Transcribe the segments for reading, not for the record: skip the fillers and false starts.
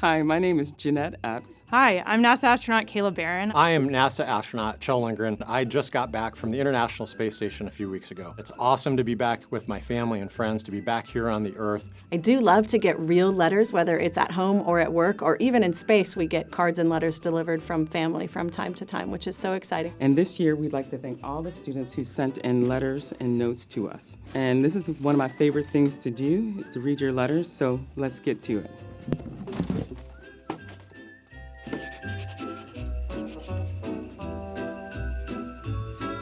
Hi, my name is Jeanette Epps. Hi, I'm NASA astronaut Kayla Barron. I am NASA astronaut Kjell Lindgren. I just got back from the International Space Station a few weeks ago. It's awesome to be back with my family and friends, to be back here on the Earth. I do love to get real letters, whether it's at home or at work, or even in space. We get cards and letters delivered from family from time to time, which is so exciting. And this year, we'd like to thank all the students who sent in letters and notes to us. And this is one of my favorite things to do, is to read your letters, so let's get to it.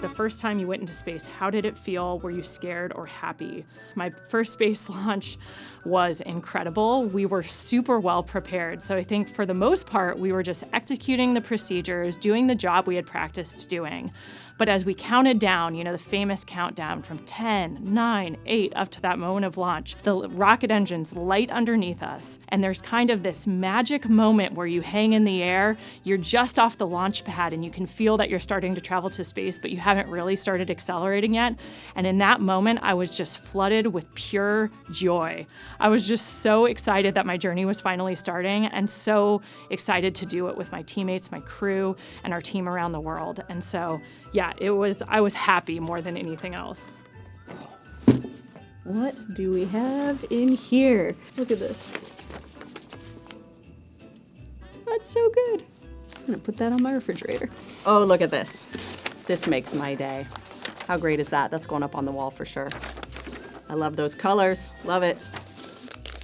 The first time you went into space, how did it feel? Were you scared or happy? My first space launch was incredible. We were super well prepared. So I think for the most part, we were just executing the procedures, doing the job we had practiced doing. But as we counted down, the famous countdown from 10, 9, 8, up to that moment of launch, the rocket engines light underneath us, and there's kind of this magic moment where you hang in the air, you're just off the launch pad, and you can feel that you're starting to travel to space, but you haven't really started accelerating yet. And in that moment, I was just flooded with pure joy. I was just so excited that my journey was finally starting, and so excited to do it with my teammates, my crew, and our team around the world. And so, yeah, I was happy more than anything else. What do we have in here? Look at this. That's so good. I'm gonna put that on my refrigerator. Oh, look at this. This makes my day. How great is that? That's going up on the wall for sure. I love those colors. Love it.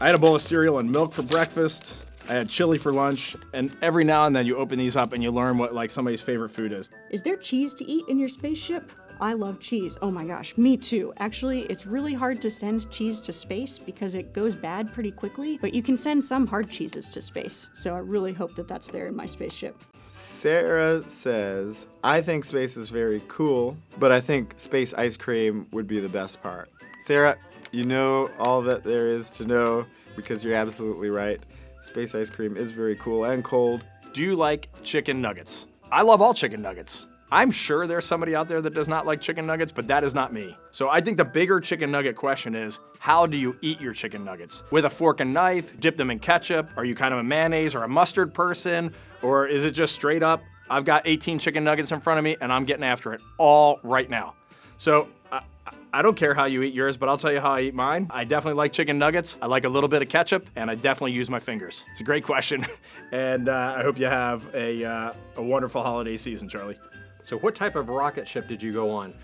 I had a bowl of cereal and milk for breakfast. I had chili for lunch, and every now and then you open these up and you learn what somebody's favorite food is. Is there cheese to eat in your spaceship? I love cheese. Oh my gosh, me too. Actually, it's really hard to send cheese to space because it goes bad pretty quickly, but you can send some hard cheeses to space, so I really hope that that's there in my spaceship. Sarah says, I think space is very cool, but I think space ice cream would be the best part. Sarah, you know all that there is to know because you're absolutely right. Space ice cream is very cool and cold. Do you like chicken nuggets? I love all chicken nuggets. I'm sure there's somebody out there that does not like chicken nuggets, but that is not me. So I think the bigger chicken nugget question is, how do you eat your chicken nuggets? With a fork and knife? Dip them in ketchup? Are you kind of a mayonnaise or a mustard person? Or is it just straight up, I've got 18 chicken nuggets in front of me and I'm getting after it all right now? So I don't care how you eat yours, but I'll tell you how I eat mine. I definitely like chicken nuggets. I like a little bit of ketchup, and I definitely use my fingers. It's a great question, and I hope you have a wonderful holiday season, Charlie. So what type of rocket ship did you go on?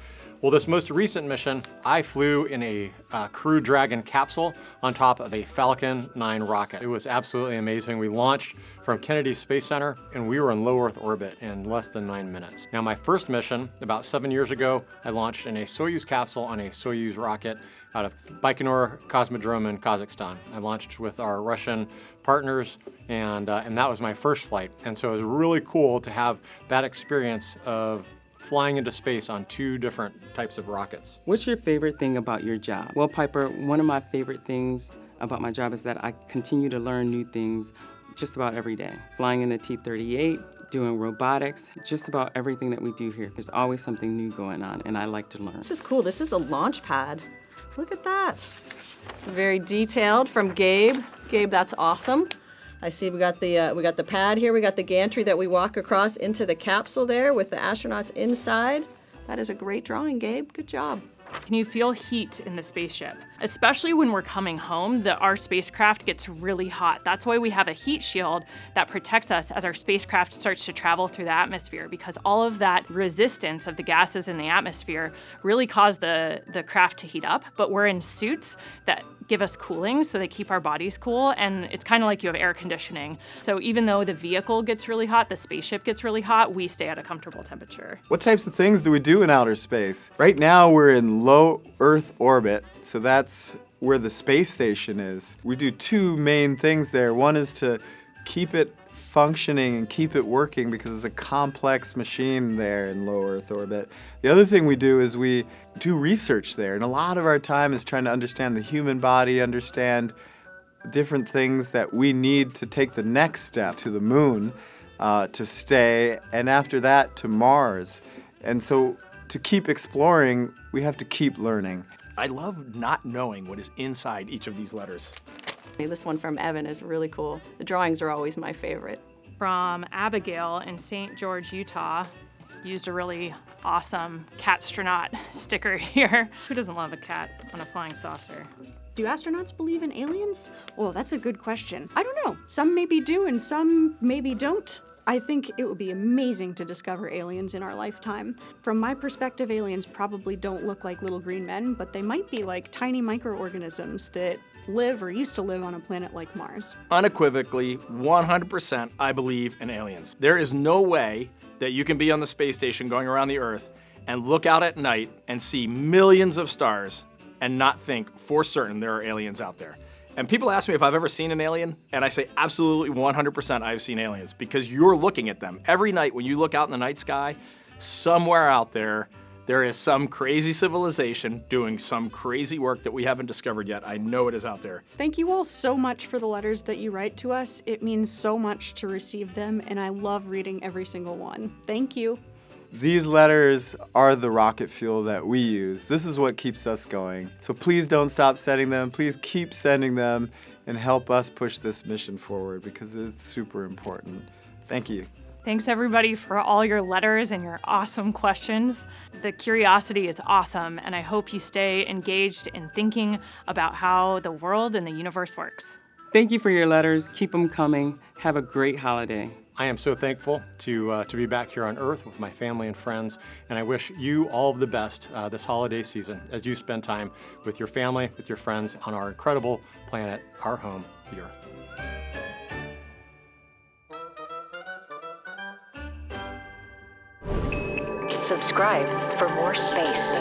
Well, this most recent mission, I flew in a Crew Dragon capsule on top of a Falcon 9 rocket. It was absolutely amazing. We launched from Kennedy Space Center, and we were in low Earth orbit in less than 9 minutes. Now, my first mission, about 7 years ago, I launched in a Soyuz capsule on a Soyuz rocket out of Baikonur Cosmodrome in Kazakhstan. I launched with our Russian partners, and that was my first flight. And so it was really cool to have that experience of flying into space on 2 different types of rockets. What's your favorite thing about your job? Well, Piper, one of my favorite things about my job is that I continue to learn new things just about every day. Flying in the T-38, doing robotics, just about everything that we do here. There's always something new going on, and I like to learn. This is cool. This is a launch pad. Look at that. Very detailed from Gabe. Gabe, that's awesome. I see we got the pad here. We got the gantry that we walk across into the capsule there with the astronauts inside. That is a great drawing, Gabe. Good job. Can you feel heat in the spaceship? Especially when we're coming home, our spacecraft gets really hot. That's why we have a heat shield that protects us as our spacecraft starts to travel through the atmosphere, because all of that resistance of the gases in the atmosphere really cause the craft to heat up. But we're in suits that give us cooling, so they keep our bodies cool, and it's kind of like you have air conditioning. So even though the vehicle gets really hot, the spaceship gets really hot, we stay at a comfortable temperature. What types of things do we do in outer space? Right now we're in low Earth orbit, so that's where the space station is. We do 2 main things there. One is to keep it functioning and keep it working because it's a complex machine there in low Earth orbit. The other thing we do is we do research there, and a lot of our time is trying to understand the human body, understand different things that we need to take the next step to the moon, to stay, and after that to Mars. And so to keep exploring, we have to keep learning. I love not knowing what is inside each of these letters. This one from Evan is really cool. The drawings are always my favorite. From Abigail in St. George, Utah. Used a really awesome Catstronaut sticker here. Who doesn't love a cat on a flying saucer? Do astronauts believe in aliens? Well, that's a good question. I don't know. Some maybe do and some maybe don't. I think it would be amazing to discover aliens in our lifetime. From my perspective, aliens probably don't look like little green men, but they might be like tiny microorganisms that live or used to live on a planet like Mars. Unequivocally, 100%, I believe in aliens. There is no way that you can be on the space station going around the Earth and look out at night and see millions of stars and not think for certain there are aliens out there. And people ask me if I've ever seen an alien, and I say absolutely 100% I've seen aliens, because you're looking at them. Every night when you look out in the night sky, somewhere out there, there is some crazy civilization doing some crazy work that we haven't discovered yet. I know it is out there. Thank you all so much for the letters that you write to us. It means so much to receive them, and I love reading every single one. Thank you. These letters are the rocket fuel that we use. This is what keeps us going. So please don't stop sending them. Please keep sending them and help us push this mission forward because it's super important. Thank you. Thanks everybody for all your letters and your awesome questions. The curiosity is awesome, and I hope you stay engaged in thinking about how the world and the universe works. Thank you for your letters. Keep them coming. Have a great holiday. I am so thankful to be back here on Earth with my family and friends, and I wish you all of the best this holiday season as you spend time with your family, with your friends on our incredible planet, our home, the Earth. Subscribe for more space.